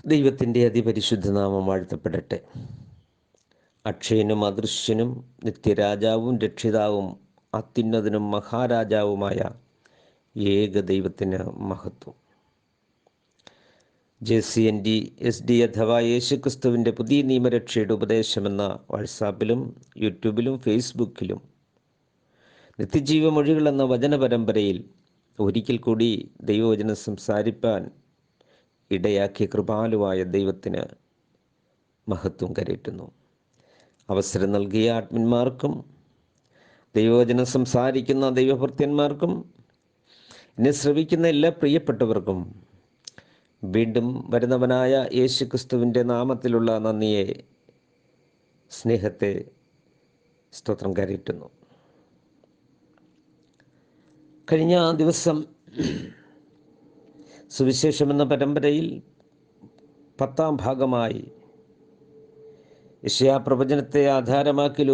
ദൈവത്തിൻ്റെ അതിപരിശുദ്ധ നാമം വാഴ്ത്തപ്പെടട്ടെ. അക്ഷയനും അദൃശ്യനും നിത്യരാജാവും രക്ഷിതാവും അത്യുന്നതനും മഹാരാജാവുമായ ഏക ദൈവത്തിന് മഹത്വം. JCND-SD അഥവാ യേശുക്രിസ്തുവിൻ്റെ പുതിയ നിയമരക്ഷയുടെ ഉപദേശമെന്ന വാട്സാപ്പിലും യൂട്യൂബിലും ഫേസ്ബുക്കിലും നിത്യജീവമൊഴികൾ എന്ന വചന പരമ്പരയിൽ ഒരിക്കൽ കൂടി ദൈവവചനം സംസാരിപ്പാൻ ഇടയാക്കിയ കൃപാലുവായ ദൈവത്തിന് മഹത്വം കരയറ്റുന്നു. അവസരം നൽകിയ ആത്മന്മാർക്കും ദൈവവചനം സംസാരിക്കുന്ന ദൈവഭൃത്യന്മാർക്കും എന്നെ ശ്രവിക്കുന്ന എല്ലാ പ്രിയപ്പെട്ടവർക്കും വീണ്ടും വരുന്നവനായ യേശുക്രിസ്തുവിൻ്റെ നാമത്തിലുള്ള നന്ദിയെ, സ്നേഹത്തെ സ്തോത്രം കരയറ്റുന്നു. കഴിഞ്ഞ ദിവസം സുവിശേഷം എന്ന പരമ്പരയിൽ 10ാം ഭാഗമായി യെശയ്യാ പ്രവചനത്തെ ആധാരമാക്കി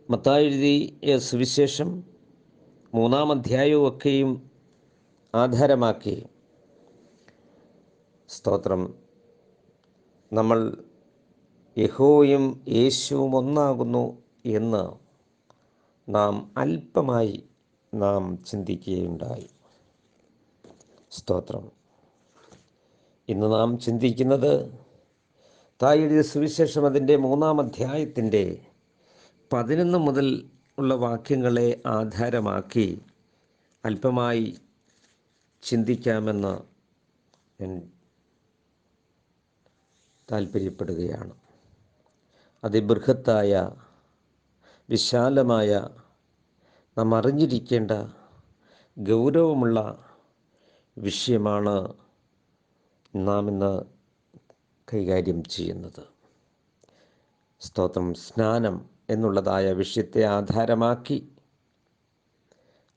മത്തായി എഴുതിയ സുവിശേഷം 3-ാം അധ്യായവും ഒക്കെയും ആധാരമാക്കി സ്തോത്രം നമ്മൾ യഹോവയും യേശുവും ഒന്നാകുന്നു എന്ന് നാം അല്പമായി ചിന്തിക്കുകയുണ്ടായി. സ്തോത്രം. ഇന്ന് നാം ചിന്തിക്കുന്നത് തായെഴുതിയ സുവിശേഷം അതിൻ്റെ 3-ാം അധ്യായത്തിൻ്റെ 11 മുതൽ ഉള്ള വാക്യങ്ങളെ ആധാരമാക്കി അല്പമായി ചിന്തിക്കാമെന്ന് ഞാൻ താല്പര്യപ്പെടുകയാണ്. അതിബൃഹത്തായ വിശാലമായ നാം അറിഞ്ഞിരിക്കേണ്ട ഗൗരവമുള്ള വിഷയമാണ് നാം ഇന്ന് കൈകാര്യം ചെയ്യുന്നത്. സ്തോത്രം. സ്നാനം എന്നുള്ളതായ വിഷയത്തെ ആധാരമാക്കി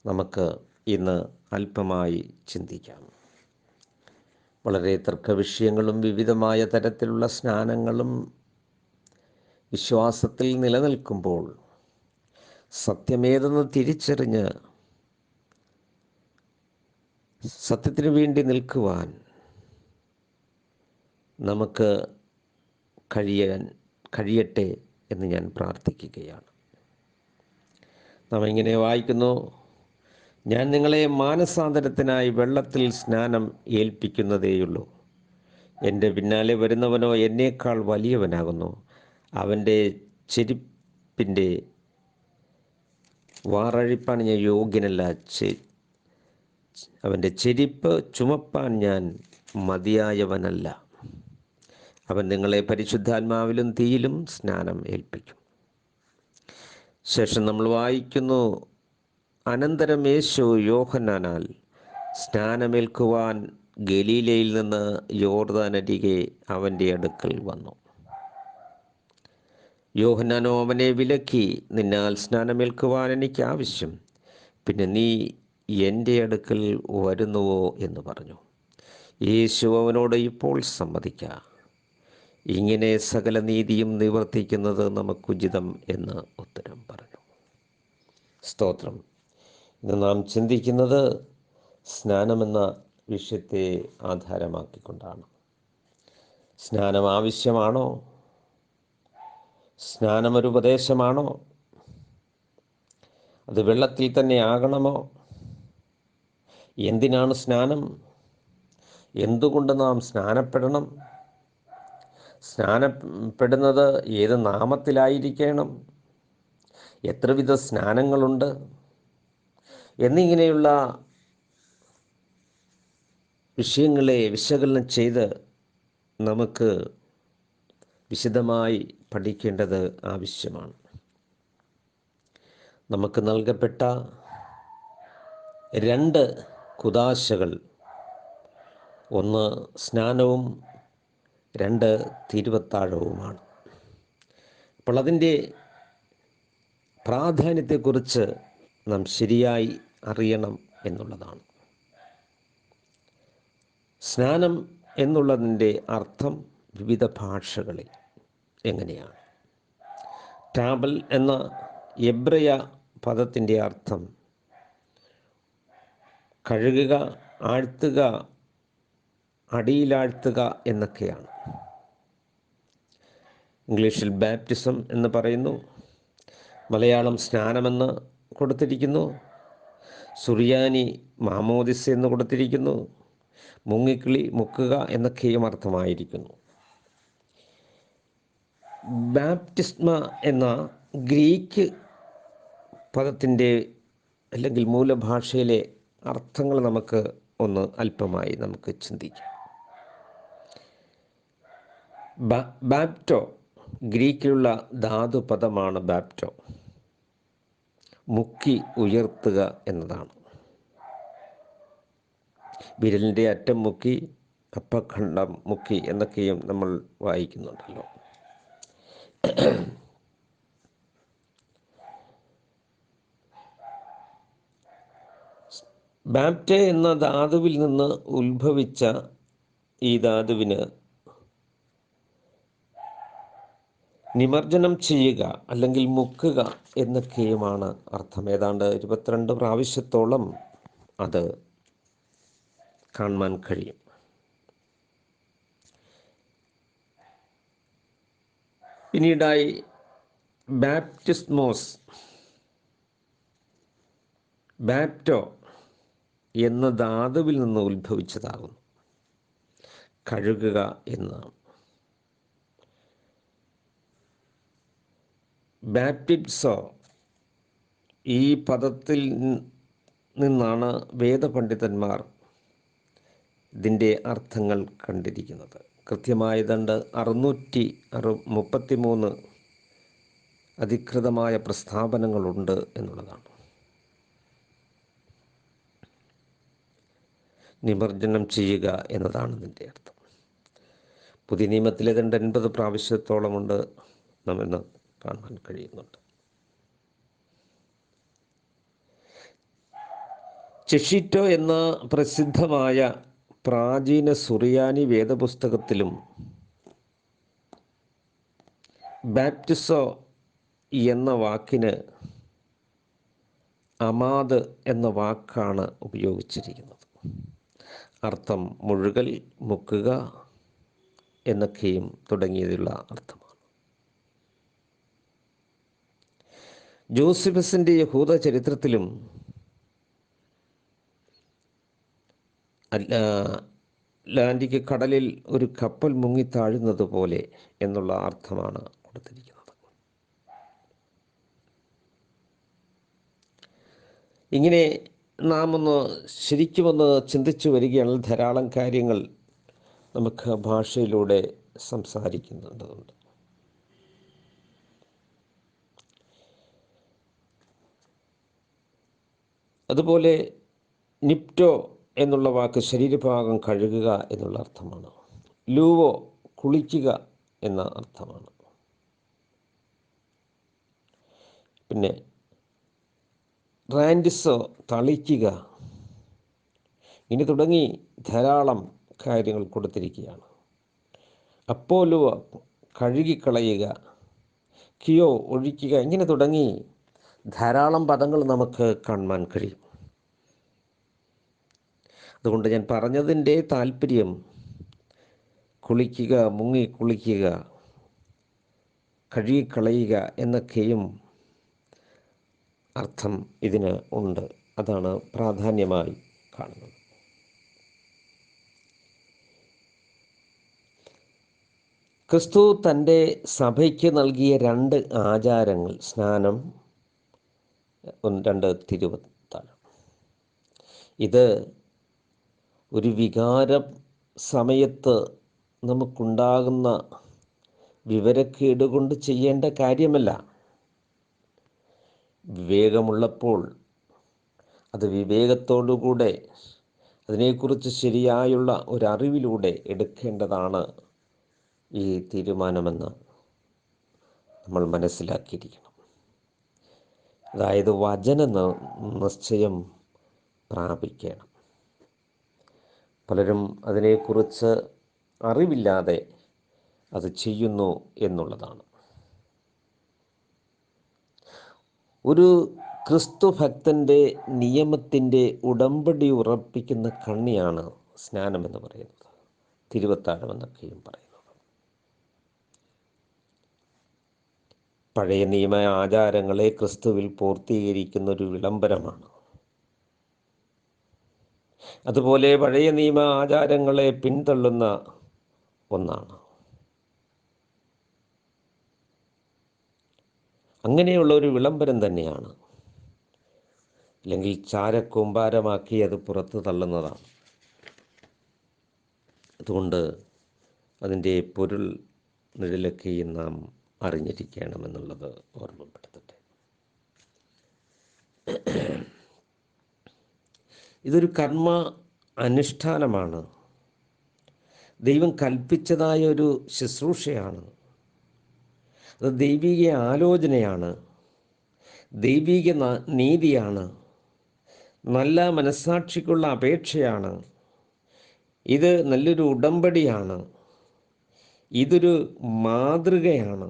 നമുക്ക് ഇന്ന് അല്പമായി ചിന്തിക്കാം. വളരെ തർക്കവിഷയങ്ങളും വിവിധമായ തരത്തിലുള്ള സ്നാനങ്ങളും വിശ്വാസത്തിൽ നിലനിൽക്കുമ്പോൾ സത്യമേതെന്ന് തിരിച്ചറിഞ്ഞ് സത്യത്തിനു വേണ്ടി നിൽക്കുവാൻ നമുക്ക് കഴിയട്ടെ എന്ന് ഞാൻ പ്രാർത്ഥിക്കുകയാണ്. നാം ഇങ്ങനെ വായിക്കുന്നു: ഞാൻ നിങ്ങളെ മാനസാന്തരത്തിനായി വെള്ളത്തിൽ സ്നാനം ഏൽപ്പിക്കുന്നതേയുള്ളൂ. എൻ്റെ പിന്നാലെ വരുന്നവനോ എന്നേക്കാൾ വലിയവനാകുന്നു. അവൻ്റെ ചെരുപ്പിൻ്റെ വാറഴിപ്പാൻ ഞാൻ യോഗ്യനല്ല. അവൻ്റെ ചെരിപ്പ് ചുമപ്പാൻ ഞാൻ മതിയായവനല്ല. അവൻ നിങ്ങളെ പരിശുദ്ധാത്മാവിലും തീയിലും സ്നാനം ഏൽപ്പിക്കും. ശേഷം നമ്മൾ വായിക്കുന്നു: അനന്തരം യേശു യോഹന്നാനാൽ സ്നാനമേൽക്കുവാൻ ഗലീലയിൽ നിന്ന് യോർദാനരികെ അവൻ്റെ അടുക്കൽ വന്നു. യോഹന്നാനോ അവനെ വിലക്കി, നിന്നാൽ സ്നാനമേൽക്കുവാൻ എനിക്ക് ആവശ്യം, പിന്നെ നീ എൻ്റെ അടുക്കൽ വരുന്നുവോ എന്ന് പറഞ്ഞു. യേശു അവനോട്, ഇപ്പോൾ സമ്മതിക്ക, ഇങ്ങനെ സകല നീതിയും നിവർത്തിക്കുന്നത് നമുക്കുചിതം എന്ന് ഉത്തരം പറഞ്ഞു. സ്തോത്രം. ഇന്ന് നാം ചിന്തിക്കുന്നത് സ്നാനമെന്ന വിഷയത്തെ ആധാരമാക്കിക്കൊണ്ടാണ്. സ്നാനം ആവശ്യമാണോ? സ്നാനമൊരു ഉപദേശമാണോ? അത് വെള്ളത്തിൽ തന്നെ ആകണമോ? എന്തിനാണ് സ്നാനം? എന്തുകൊണ്ട് നാം സ്നാനപ്പെടണം? സ്നാനപ്പെടുന്നത് ഏത് നാമത്തിലായിരിക്കണം? എത്രവിധ സ്നാനങ്ങളുണ്ട്? എന്നിങ്ങനെയുള്ള വിഷയങ്ങളെ വിശകലനം ചെയ്ത് നമുക്ക് വിശദമായി പഠിക്കേണ്ടത് ആവശ്യമാണ്. നമുക്ക് നൽകപ്പെട്ട 2 കുദാശകൾ: 1 സ്നാനവും 2 തിരുവത്താഴവുമാണ്. അപ്പോൾ അതിൻ്റെ പ്രാധാന്യത്തെക്കുറിച്ച് നാം ശരിയായി അറിയണം എന്നുള്ളതാണ്. സ്നാനം എന്നുള്ളതിൻ്റെ അർത്ഥം വിവിധ ഭാഷകളിൽ എങ്ങനെയാണ്? ടാബൽ എന്ന എബ്രയ പദത്തിൻ്റെ അർത്ഥം കഴുകുക, ആഴ്ത്തുക അടിയിലാഴ്ത്തുക എന്നൊക്കെയാണ്. ഇംഗ്ലീഷിൽ ബാപ്റ്റിസം എന്ന് പറയുന്നു, മലയാളം സ്നാനമെന്ന് കൊടുത്തിരിക്കുന്നു, സുറിയാനി മാമോദിസ എന്ന് കൊടുത്തിരിക്കുന്നു, മുങ്ങിക്കിളി മുക്കുക എന്നൊക്കെയും അർത്ഥമായിരിക്കുന്നു. ബാപ്റ്റിസ്മ എന്ന ഗ്രീക്ക് പദത്തിൻ്റെ അല്ലെങ്കിൽ മൂലഭാഷയിലെ അർത്ഥങ്ങൾ നമുക്ക് അല്പമായി നമുക്ക് ചിന്തിക്കാം. ബാപ്റ്റോ ഗ്രീക്കിലുള്ള ധാതുപദമാണ്. ബാപ്റ്റോ മുക്കി ഉയർത്തുക എന്നതാണ്. വിരലിൻ്റെ അറ്റം മുക്കി, അപ്പഖണ്ഡം മുക്കി എന്നൊക്കെയും നമ്മൾ വായിക്കുന്നുണ്ടല്ലോ. ബാപ്റ്റെ എന്ന ധാതുവിൽ നിന്ന് ഉത്ഭവിച്ച ഈ ധാതുവിന് നിമജ്ജനം ചെയ്യുക അല്ലെങ്കിൽ മുക്കുക എന്നൊക്കെയുമാണ് അർത്ഥം. ഏതാണ്ട് 22 പ്രാവശ്യത്തോളം അത് കാണുവാൻ കഴിയും. പിന്നീടായി ബാപ്റ്റിസ്മോസ്, ബാപ്റ്റോ എന്ന ധാതുവിൽ നിന്ന് ഉത്ഭവിച്ചതാകുന്നു. കഴുകുക എന്നാണ്. ബാപ്റ്റിസോ ഈ പദത്തിൽ നിന്നാണ് വേദപണ്ഡിതന്മാർ ഇതിൻ്റെ അർത്ഥങ്ങൾ കണ്ടിരിക്കുന്നത്. കൃത്യമായി 633 അധികൃതമായ പ്രസ്താവനകളുണ്ട് എന്നുള്ളതാണ്. നിമജ്ജനം ചെയ്യുക എന്നതാണ് ഇതിൻ്റെ അർത്ഥം. പുതിയ നിയമത്തിലെ 80 പ്രാവശ്യത്തോളമുണ്ട് നമ്മിന്ന് കാണാൻ കഴിയുന്നുണ്ട്. ചെഷിറ്റോ എന്ന പ്രസിദ്ധമായ പ്രാചീന സുറിയാനി വേദപുസ്തകത്തിലും ബാപ്റ്റിസോ എന്ന വാക്കിന് അമാദ് എന്ന വാക്കാണ് ഉപയോഗിച്ചിരിക്കുന്നത്. അർത്ഥം മുഴുകൽ, മുക്കുക എന്നൊക്കെയും തുടങ്ങിയതിലുള്ള അർത്ഥമാണ്. ജോസിഫസിൻ്റെ യഹൂദ ചരിത്രത്തിലും അറ്റ്ലാന്റിക് കടലിൽ ഒരു കപ്പൽ മുങ്ങിത്താഴുന്നത് പോലെ എന്നുള്ള അർത്ഥമാണ് കൊടുത്തിരിക്കുന്നത്. ഇങ്ങനെ നാം ശരിക്കുമൊന്ന് ചിന്തിച്ചു വരികയാണെങ്കിൽ ധാരാളം കാര്യങ്ങൾ നമുക്ക് ഭാഷയിലൂടെ സംസാരിക്കുന്നുണ്ട്. അതുപോലെ നിപ്റ്റോ എന്നുള്ള വാക്ക് ശരീരഭാഗം കഴുകുക എന്നുള്ള അർത്ഥമാണ്. ലൂവോ കുളിക്കുക എന്ന അർത്ഥമാണ്. പിന്നെ റാൻഡിസോ തളിക്കുക, ഇനി തുടങ്ങി ധാരാളം കാര്യങ്ങൾ കൊടുത്തിരിക്കുകയാണ്. അപ്പോലോ കഴുകിക്കളയുക, കിയോ ഒഴിക്കുക, ഇങ്ങനെ തുടങ്ങി ധാരാളം പദങ്ങൾ നമുക്ക് കാണുവാൻ കഴിയും. അതുകൊണ്ട് ഞാൻ പറഞ്ഞതിൻ്റെ താല്പര്യം കുളിക്കുക, മുങ്ങി കുളിക്കുക, കഴുകിക്കളയുക എന്നൊക്കെയും അർത്ഥം ഇതിന് ഉണ്ട്. അതാണ് പ്രാധാന്യമായി കാണുന്നത്. ക്രിസ്തു തൻ്റെ സഭയ്ക്ക് നൽകിയ 2 ആചാരങ്ങൾ, സ്നാനം, 2 തിരുവത്താഴം. ഇത് ഒരു വികാരം സമയത്ത് നമുക്കുണ്ടാകുന്ന വിവരക്കേട് കൊണ്ട് ചെയ്യേണ്ട കാര്യമല്ല. വിവേകമുള്ളപ്പോൾ അത് വിവേകത്തോടുകൂടെ അതിനെക്കുറിച്ച് ശരിയായുള്ള ഒരറിവിലൂടെ എടുക്കേണ്ടതാണ് ഈ തീരുമാനമെന്ന് നമ്മൾ മനസ്സിലാക്കിയിരിക്കണം. അതായത് വചന നിശ്ചയം പ്രാപിക്കണം. പലരും അതിനെക്കുറിച്ച് അറിവില്ലാതെ അത് ചെയ്യുന്നു എന്നുള്ളതാണ്. ഒരു ക്രിസ്തു ഭക്തൻ്റെ നിയമത്തിൻ്റെ ഉടമ്പടി ഉറപ്പിക്കുന്ന കണ്ണിയാണ് സ്നാനം എന്ന് പറയുന്നത്. തിരുവത്താഴം എന്നൊക്കെയും പറയുന്നത്. പഴയ നിയമ ആചാരങ്ങളെ ക്രിസ്തുവിൽ പൂർത്തീകരിക്കുന്ന ഒരു വിളംബരമാണ്. അതുപോലെ പഴയ നിയമ ആചാരങ്ങളെ പിന്തള്ളുന്ന ഒന്നാണ്. അങ്ങനെയുള്ള ഒരു വിളംബരം തന്നെയാണ്. അല്ലെങ്കിൽ ചാരക്കൂമ്പാരമാക്കി അത് പുറത്ത് തള്ളുന്നതാണ്. അതുകൊണ്ട് അതിൻ്റെ പൊരുൾ നിഴലൊക്കെയും നാം അറിഞ്ഞിരിക്കണമെന്നുള്ളത് ഓർമ്മപ്പെടുത്തട്ടെ. ഇതൊരു കർമ്മ അനുഷ്ഠാനമാണ്. ദൈവം കൽപ്പിച്ചതായ ഒരു ശുശ്രൂഷയാണ്. അത് ദൈവിക ആലോചനയാണ്, ദൈവിക നീതിയാണ്, നല്ല മനസ്സാക്ഷിക്കുള്ള അപേക്ഷയാണ്. ഇത് നല്ലൊരു ഉടമ്പടിയാണ്. ഇതൊരു മാതൃകയാണ്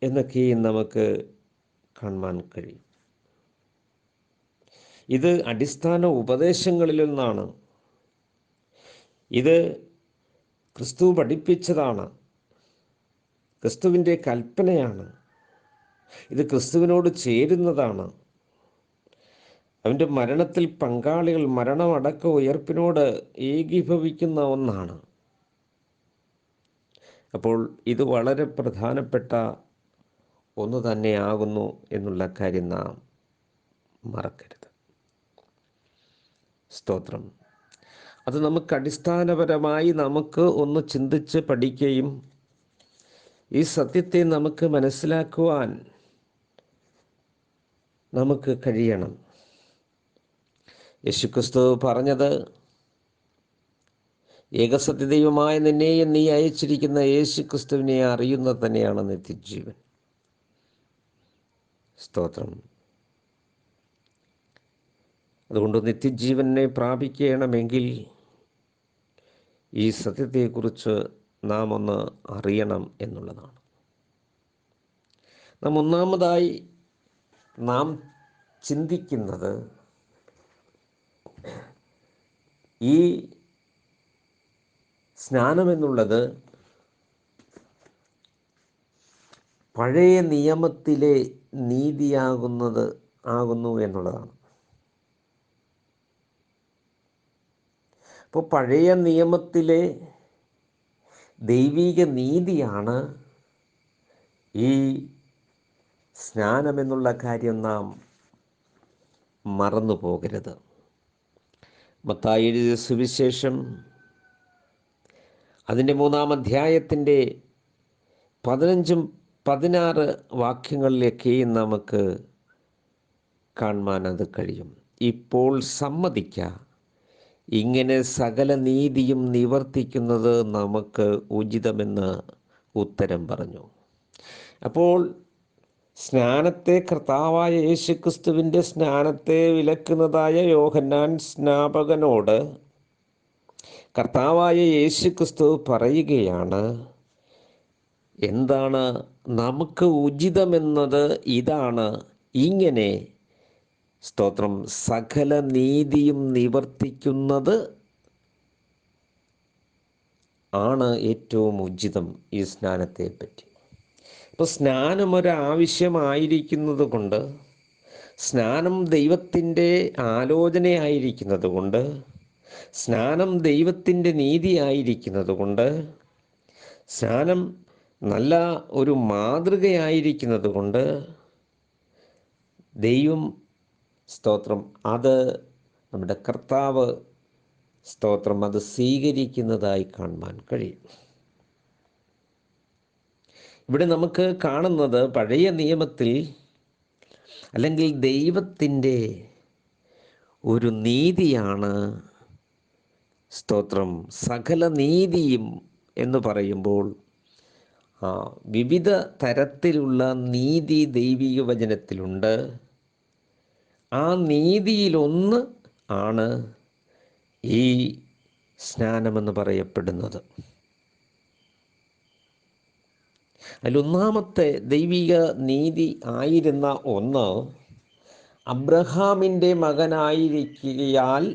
എന്നൊക്കെയും നമുക്ക് കാണുവാൻ കഴിയും. ഇത് അടിസ്ഥാന ഉപദേശങ്ങളിൽ നിന്നാണ്. ഇത് ക്രിസ്തു പഠിപ്പിച്ചതാണ്. ക്രിസ്തുവിൻ്റെ കൽപ്പനയാണ്. ഇത് ക്രിസ്തുവിനോട് ചേരുന്നതാണ്. അവൻ്റെ മരണത്തിൽ പങ്കാളികൾ, മരണമടക്ക ഉയർപ്പിനോട് ഏകീഭവിക്കുന്ന ഒന്നാണ്. അപ്പോൾ ഇത് വളരെ പ്രധാനപ്പെട്ട ഒന്ന് തന്നെയാകുന്നു എന്നുള്ള കാര്യം നാം മറക്കരുത്. സ്തോത്രം. അത് നമുക്ക് അടിസ്ഥാനപരമായി നമുക്ക് ഒന്ന് ചിന്തിച്ച് പഠിക്കുകയും ഈ സത്യത്തെ നമുക്ക് മനസ്സിലാക്കുവാൻ നമുക്ക് കഴിയണം. യേശുക്രിസ്തു പറഞ്ഞത്, ഏകസത്യദൈവമായ നിന്നെയും നീ അയച്ചിരിക്കുന്ന യേശുക്രിസ്തുവിനെ അറിയുന്നത് തന്നെയാണ് നിത്യജീവൻ. സ്തോത്രം. അതുകൊണ്ട് നിത്യജീവനെ പ്രാപിക്കണമെങ്കിൽ ഈ സത്യത്തെക്കുറിച്ച് നാം ഒന്ന് അറിയണം എന്നുള്ളതാണ്. ഒന്നാമതായി നാം ചിന്തിക്കുന്നത് ഈ സ്നാനമെന്നുള്ളത് പഴയ നിയമത്തിലെ നീതിയാകുന്നു എന്നുള്ളതാണ്. അപ്പോൾ പഴയ നിയമത്തിലെ ദൈവിക നീതിയാണ് ഈ സ്നാനമെന്നുള്ള കാര്യം നാം മറന്നു പോകരുത്. മത്തായി എഴുതിയ സുവിശേഷം അതിൻ്റെ 3-ാം അധ്യായത്തിൻ്റെ 15-16 വാക്യങ്ങളിലേക്കെയും നമുക്ക് കാണുവാൻ അത് കഴിയും. ഇപ്പോൾ സമ്മതിക്ക, ഇങ്ങനെ സകല നീതിയും നിവർത്തിക്കുന്നത് നമുക്ക് ഉചിതമെന്ന് ഉത്തരം പറഞ്ഞു. അപ്പോൾ സ്നാനത്തെ, കർത്താവായ യേശുക്രിസ്തുവിൻ്റെ സ്നാനത്തെ വിലക്കുന്നതായ യോഹന്നാൻ സ്നാപകനോട് കർത്താവായ യേശുക്രിസ്തു പറയുകയാണ്, എന്താണ് നമുക്ക് ഉചിതമെന്നത് ഇതാണ്, ഇങ്ങനെ സ്തോത്രം സകല നീതിയും നിവർത്തിക്കുന്നത് ആണ് ഏറ്റവും ഉചിതം ഈ സ്നാനത്തെ പറ്റി. അപ്പോൾ സ്നാനം ഒരാവശ്യമായിരിക്കുന്നത് കൊണ്ട്, സ്നാനം ദൈവത്തിൻ്റെ ആലോചനയായിരിക്കുന്നത് കൊണ്ട്, സ്നാനം ദൈവത്തിൻ്റെ നീതിയായിരിക്കുന്നത് കൊണ്ട്, സ്നാനം നല്ല ഒരു മാതൃകയായിരിക്കുന്നത് കൊണ്ട് ദൈവം സ്തോത്രം അത് നമ്മുടെ കർത്താവ് സ്തോത്രം അത് സ്വീകരിക്കുന്നതായി കാണുവാൻ കഴിയും. ഇവിടെ നമുക്ക് കാണുന്നത് പഴയ നിയമത്തിൽ അല്ലെങ്കിൽ ദൈവത്തിൻ്റെ ഒരു നീതിയാണ്. സ്തോത്രം സകല നീതിയും എന്ന് പറയുമ്പോൾ വിവിധ തരത്തിലുള്ള നീതി ദൈവിക വചനത്തിലുണ്ട്. ആ നീതിയിലൊന്ന് ആണ് ഈ സ്നാനമെന്ന് പറയപ്പെടുന്നത്. അതിലൊന്നാമത്തെ ദൈവിക നീതി ആയിരുന്ന ഒന്ന്, അബ്രഹാമിൻ്റെ മകനായിരിക്കയാൽ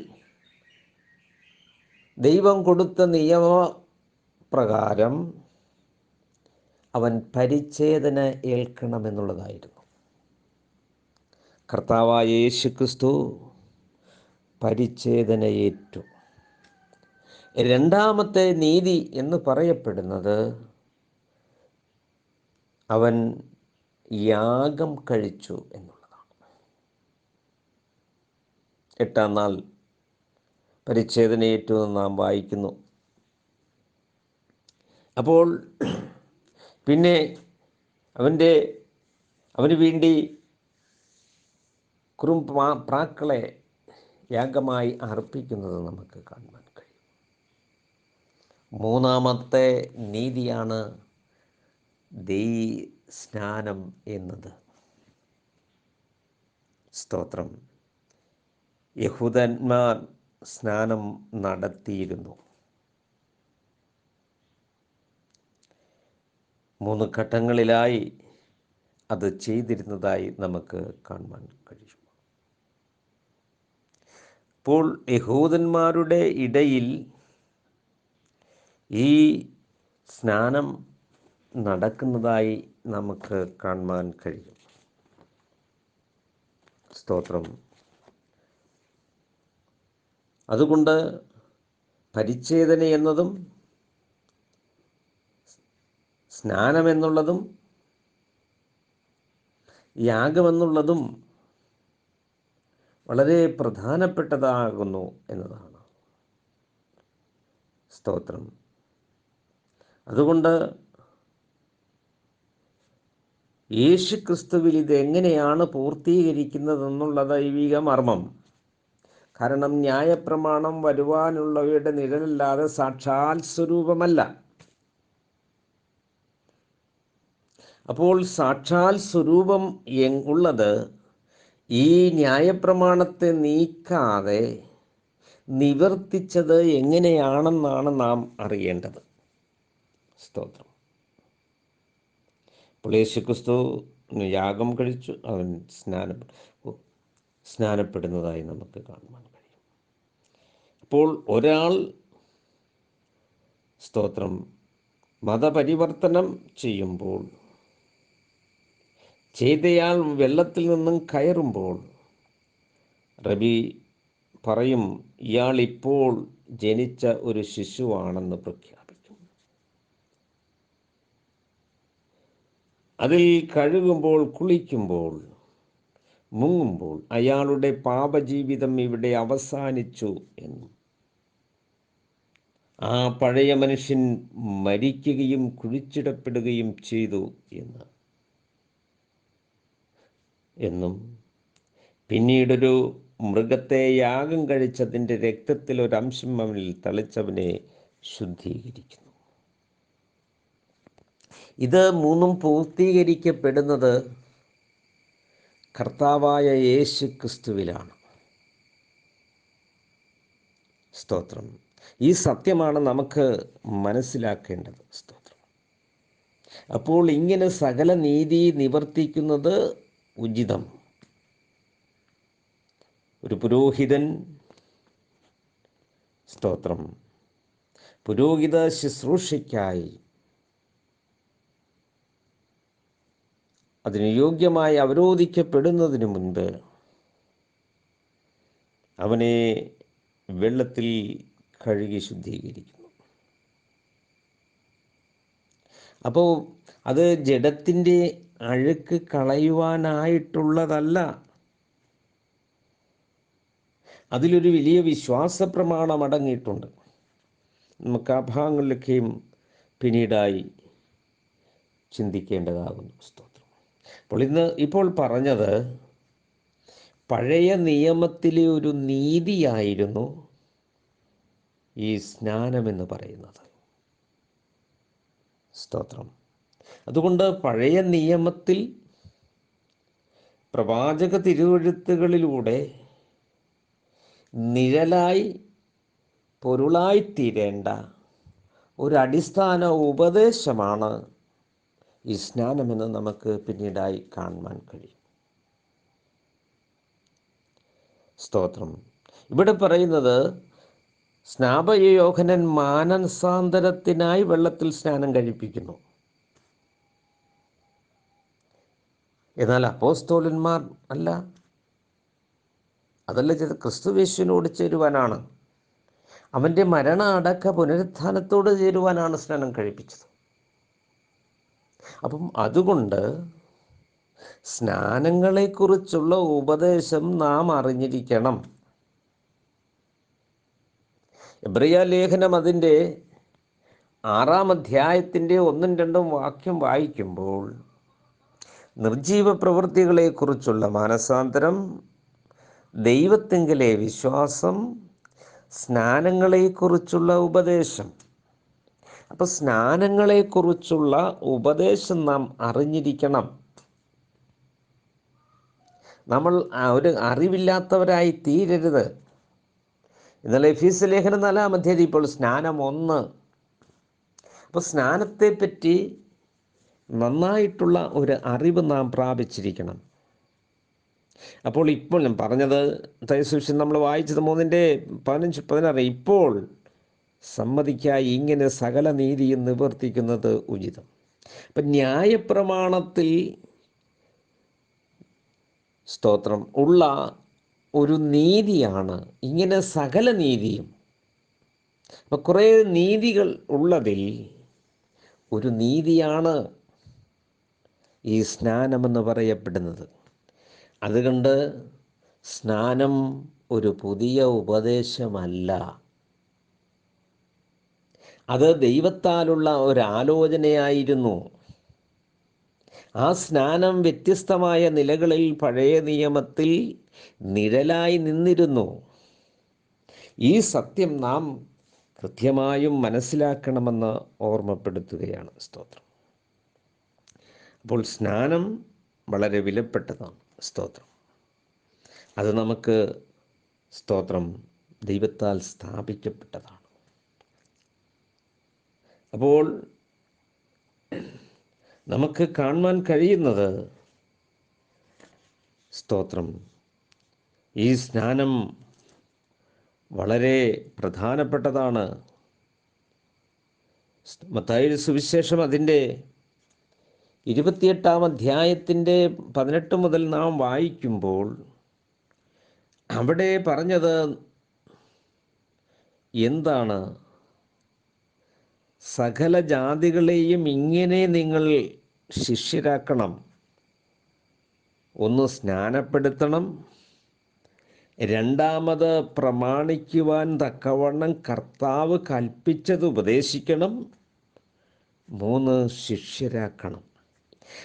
ദൈവം കൊടുത്ത നിയമപ്രകാരം അവൻ പരിച്ഛേദന ഏൽക്കണമെന്നുള്ളതായിരുന്നു. കർത്താവായ യേശുക്രിസ്തു പരിച്ഛേദന ഏറ്റു. രണ്ടാമത്തെ നീതി എന്ന് പറയപ്പെടുന്നത് അവൻ യാഗം കഴിച്ചു എന്നുള്ളതാണ്. 8-ാം നാൾ പരിച്ഛേദനയേറ്റു എന്ന് നാം വായിക്കുന്നു. അപ്പോൾ പിന്നെ അവന് വേണ്ടി പ്രാക്കളെ യാഗമായി അർപ്പിക്കുന്നത് നമുക്ക് കാണുവാൻ കഴിയും. മൂന്നാമത്തെ നീതിയാണ് സ്നാനം എന്നത്. സ്തോത്രം. യഹൂദന്മാർ സ്നാനം നടത്തിയിരുന്നു. 3 ഘട്ടങ്ങളിലായി അത് ചെയ്തിരുന്നതായി നമുക്ക് കാണുവാൻ കഴിയും. അപ്പോൾ യഹൂദന്മാരുടെ ഇടയിൽ ഈ സ്നാനം നടക്കുന്നതായി നമുക്ക് കാണുവാൻ കഴിയും. സ്തോത്രം. അതുകൊണ്ട് പരിച്ഛേദന എന്നതും സ്നാനമെന്നുള്ളതും യാഗമെന്നുള്ളതും വളരെ പ്രധാനപ്പെട്ടതാകുന്നു എന്നതാണ്. സ്തോത്രം. അതുകൊണ്ട് യേശുക്രിസ്തുവിൽ ഇത് എങ്ങനെയാണ് പൂർത്തീകരിക്കുന്നതെന്നുള്ള ദൈവിക മർമ്മം. കാരണം ന്യായപ്രമാണം വരുവാനുള്ളവയുടെ നിഴലല്ലാതെ സാക്ഷാൽ സ്വരൂപമല്ല. അപ്പോൾ സാക്ഷാൽ സ്വരൂപം ഉള്ളത് ഈ ന്യായപ്രമാണത്തെ നീക്കാതെ നിവർത്തിച്ചത് എങ്ങനെയാണെന്നാണ് നാം അറിയേണ്ടത്. സ്തോത്രം. അപ്പോൾ യേശുക്രിസ്തു യാഗം കഴിച്ചു, അവൻ സ്നാനപ്പെടുന്നതായി നമുക്ക് കാണുവാൻ കഴിയും. അപ്പോൾ ഒരാൾ സ്തോത്രം മതപരിവർത്തനം ചെയ്യുമ്പോൾ, ചെയ്തയാൾ വെള്ളത്തിൽ നിന്നും കയറുമ്പോൾ റബി പറയും, ഇയാൾ ഇപ്പോൾ ജനിച്ച ഒരു ശിശുവാണെന്ന് പ്രഖ്യാപിക്കും. അതിൽ കഴുകുമ്പോൾ, കുളിക്കുമ്പോൾ, മുങ്ങുമ്പോൾ അയാളുടെ പാപജീവിതം ഇവിടെ അവസാനിച്ചു എന്നും ആ പഴയ മനുഷ്യൻ മരിക്കുകയും കുഴിച്ചിടപ്പെടുകയും ചെയ്തു എന്നും പിന്നീടൊരു മൃഗത്തെ യാഗം കഴിച്ചതിൻ്റെ രക്തത്തിൽ ഒരംശം അവനിൽ തളിച്ചവനെ ശുദ്ധീകരിക്കുന്നു. ഇത് മൂന്നും പൂർത്തീകരിക്കപ്പെടുന്നത് കർത്താവായ യേശു ക്രിസ്തുവിലാണ്. സ്തോത്രം. ഈ സത്യമാണ് നമുക്ക് മനസ്സിലാക്കേണ്ടത്. സ്തോത്രം. അപ്പോൾ ഇങ്ങനെ സകല നീതി നിവർത്തിക്കുന്നത് ഉചിതം. ഒരു പുരോഹിതൻ, സ്തോത്രം, പുരോഹിത ശുശ്രൂഷയ്ക്കായി അതിന് യോഗ്യമായി അവരോധിക്കപ്പെടുന്നതിന് മുൻപ് അവനെ വെള്ളത്തിൽ കഴുകി ശുദ്ധീകരിക്കുന്നു. അപ്പോൾ അത് ജഡത്തിൻ്റെ അഴുക്ക് കളയുവാനായിട്ടുള്ളതല്ല. അതിലൊരു വലിയ വിശ്വാസ പ്രമാണം അടങ്ങിയിട്ടുണ്ട്. നമുക്ക് ആ ഭാഗങ്ങളിലൊക്കെയും പിന്നീടായി ചിന്തിക്കേണ്ടതാകുന്നു. സ്തോത്രം. അപ്പോൾ ഇപ്പോൾ പറഞ്ഞത് പഴയ നിയമത്തിലെ ഒരു നീതിയായിരുന്നു ഈ സ്നാനമെന്ന് പറയുന്നത്. സ്തോത്രം. അതുകൊണ്ട് പഴയ നിയമത്തിൽ പ്രവാചക തിരുവെഴുത്തുകളിലൂടെ നിഴലായി പൊരുളായിത്തീരേണ്ട ഒരു അടിസ്ഥാന ഉപദേശമാണ് ഈ സ്നാനമെന്ന് നമുക്ക് പിന്നീടായി കാണുവാൻ കഴിയും. സ്തോത്രം. ഇവിടെ പറയുന്നത് സ്നാപക യോഹന്നാൻ മാനസാന്തരത്തിനായി വെള്ളത്തിൽ സ്നാനം കഴിപ്പിക്കുന്നു. എന്നാൽ അപ്പോസ്തലന്മാർ അല്ല, അതല്ല ചെയ്ത് ക്രിസ്തുയേശുവിനോട് ചേരുവാനാണ്, അവൻ്റെ മരണ അടക്ക പുനരുത്ഥാനത്തോട് ചേരുവാനാണ് സ്നാനം കഴിപ്പിച്ചത്. അപ്പം അതുകൊണ്ട് സ്നാനങ്ങളെക്കുറിച്ചുള്ള ഉപദേശം നാം അറിഞ്ഞിരിക്കണം. എബ്രായ ലേഖനം അതിൻ്റെ 6-ാം അധ്യായത്തിൻ്റെ 1-2 വാക്യം വായിക്കുമ്പോൾ നിർജീവ പ്രവൃത്തികളെക്കുറിച്ചുള്ള മാനസാന്തരം, ദൈവത്തിങ്കലെ വിശ്വാസം, സ്നാനങ്ങളെക്കുറിച്ചുള്ള ഉപദേശം. അപ്പോൾ സ്നാനങ്ങളെക്കുറിച്ചുള്ള ഉപദേശം നാം അറിഞ്ഞിരിക്കണം. നമ്മൾ ഒരു അറിവില്ലാത്തവരായി തീരരുത്. ഇന്നലെ എഫീസ്യ ലേഖനം 4-ാം അധ്യായം ഇപ്പോൾ സ്നാനം 1. അപ്പോൾ സ്നാനത്തെപ്പറ്റി നന്നായിട്ടുള്ള ഒരു അറിവ് നാം പ്രാപിച്ചിരിക്കണം. അപ്പോൾ ഇപ്പോൾ ഞാൻ പറഞ്ഞത് സുവിശേഷം നമ്മൾ വായിച്ചത് 3:15-16, ഇപ്പോൾ സമ്മതിക്കായി ഇങ്ങനെ സകല നീതിയും നിവർത്തിക്കുന്നത് ഉചിതം. അപ്പം ന്യായപ്രമാണത്തിൽ സ്തോത്രം ഉള്ള ഒരു നീതിയാണ് ഇങ്ങനെ സകല നീതിയും. അപ്പം കുറേ നീതികൾ ഉള്ളതിൽ ഒരു നീതിയാണ് ഈ സ്നാനമെന്ന് പറയപ്പെടുന്നത്. അതുകൊണ്ട് സ്നാനം ഒരു പുതിയ ഉപദേശമല്ല, അത് ദൈവത്താലുള്ള ഒരാലോചനയായിരുന്നു. ആ സ്നാനം വ്യത്യസ്തമായ നിലകളിൽ പഴയ നിയമത്തിൽ നിഴലായി നിന്നിരുന്നു. ഈ സത്യം നാം കൃത്യമായും മനസ്സിലാക്കണമെന്ന് ഓർമ്മപ്പെടുത്തുകയാണ്. സ്തോത്രം. അപ്പോൾ സ്നാനം വളരെ വിലപ്പെട്ടതാണ്. സ്തോത്രം. അത് നമുക്ക് സ്തോത്രം ദൈവത്താൽ സ്ഥാപിക്കപ്പെട്ടതാണ്. അപ്പോൾ നമുക്ക് കാണുവാൻ കഴിയുന്നത് സ്തോത്രം ഈ സ്നാനം വളരെ പ്രധാനപ്പെട്ടതാണ്. മത്തായിയുടെ സുവിശേഷം അതിൻ്റെ 28-ാം അധ്യായത്തിൻ്റെ 18 മുതൽ നാം വായിക്കുമ്പോൾ അവിടെ പറഞ്ഞത് എന്താണ്? സകല ജാതികളെയും ഇങ്ങനെ നിങ്ങൾ ശിഷ്യരാക്കണം. ഒന്ന് സ്നാനപ്പെടുത്തണം, രണ്ടാമത് പ്രമാണിക്കുവാൻ തക്കവണ്ണം കർത്താവ് കൽപ്പിച്ചത് ഉപദേശിക്കണം, 3 ശിഷ്യരാക്കണം.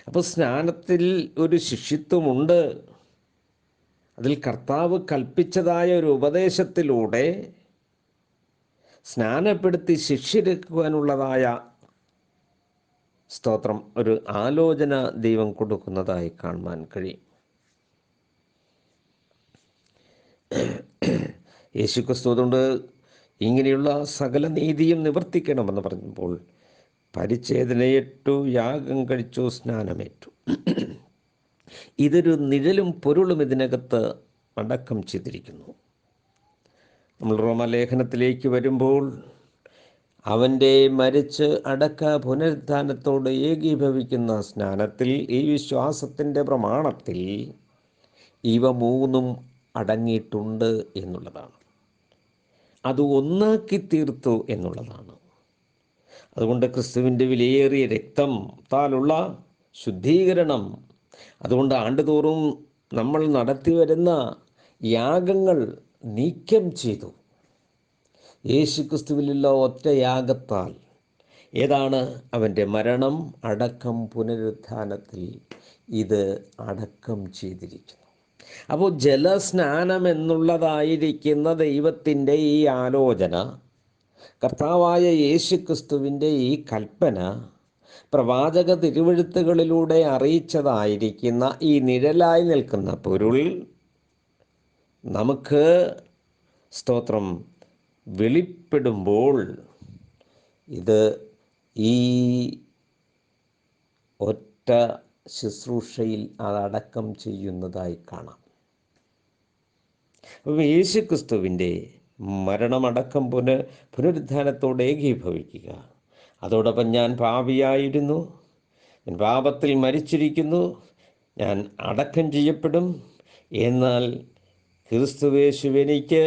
അപ്പോൾ സ്നാനത്തിൽ ഒരു ശിഷ്യത്വമുണ്ട്. അതിൽ കർത്താവ് കൽപ്പിച്ചതായ ഒരു ഉപദേശത്തിലൂടെ സ്നാനപ്പെടുത്തി ശിഷ്യരാക്കുവാനുള്ളതായ സ്തോത്രം ഒരു ആലോചന ദൈവം കൊടുക്കുന്നതായി കാണുവാൻ കഴിയും. യേശുക്രിസ്തു അതുകൊണ്ട് ഇങ്ങനെയുള്ള സകല നീതിയും നിവർത്തിക്കണമെന്ന് പറഞ്ഞപ്പോൾ പരിച്ഛേദനയേറ്റു, യാഗം കഴിച്ചു, സ്നാനമേറ്റു. ഇതൊരു നിഴലും പൊരുളും ഇതിനകത്ത് അടക്കം ചെയ്തിരിക്കുന്നു. നമ്മൾ റോമാലേഖനത്തിലേക്ക് വരുമ്പോൾ അവൻ്റെ മരിച്ച് അടക്ക പുനരുത്ഥാനത്തോട് ഏകീഭവിക്കുന്ന സ്നാനത്തിൽ, ഈ വിശ്വാസത്തിൻ്റെ പ്രമാണത്തിൽ ഇവ 3 അടങ്ങിയിട്ടുണ്ട് എന്നുള്ളതാണ്. അത് ഒന്നാക്കി തീർത്തു എന്നുള്ളതാണ്. അതുകൊണ്ട് ക്രിസ്തുവിൻ്റെ വിലയേറിയ രക്തത്താലുള്ള ശുദ്ധീകരണം, അതുകൊണ്ട് ആണ്ടുതോറും നമ്മൾ നടത്തി വരുന്ന യാഗങ്ങൾ നീക്കം ചെയ്തു. യേശുക്രിസ്തുവിലുള്ള ഒറ്റ യാഗത്താൽ ഏതാണ്? അവൻ്റെ മരണം, അടക്കം, പുനരുത്ഥാനത്തിൽ ഇത് അടക്കം ചെയ്തിരിക്കുന്നു. അപ്പോൾ ജലസ്നാനം എന്നുള്ളതായിരിക്കുന്ന ദൈവത്തിൻ്റെ ഈ ആലോചന, കർത്താവായ യേശുക്രിസ്തുവിൻ്റെ ഈ കൽപ്പന, പ്രവാചക തിരുവെഴുത്തുകളിലൂടെ അറിയിച്ചതായിരിക്കുന്ന ഈ നിഴലായി നിൽക്കുന്ന പൊരുൾ നമുക്ക് സ്തോത്രം വെളിപ്പെടുമ്പോൾ ഇത് ഈ ഒറ്റ ശുശ്രൂഷയിൽ അതടക്കം ചെയ്യുന്നതായി കാണാം. അപ്പം യേശുക്രിസ്തുവിൻ്റെ മരണമടക്കം പുനരുദ്ധാനത്തോടെ ഏകീഭവിക്കുക. അതോടൊപ്പം ഞാൻ പാപിയായിരുന്നു, ഞാൻ പാപത്തിൽ മരിച്ചിരിക്കുന്നു, ഞാൻ അടക്കം ചെയ്യപ്പെടും, എന്നാൽ ക്രിസ്തുവേശുവെനിക്ക്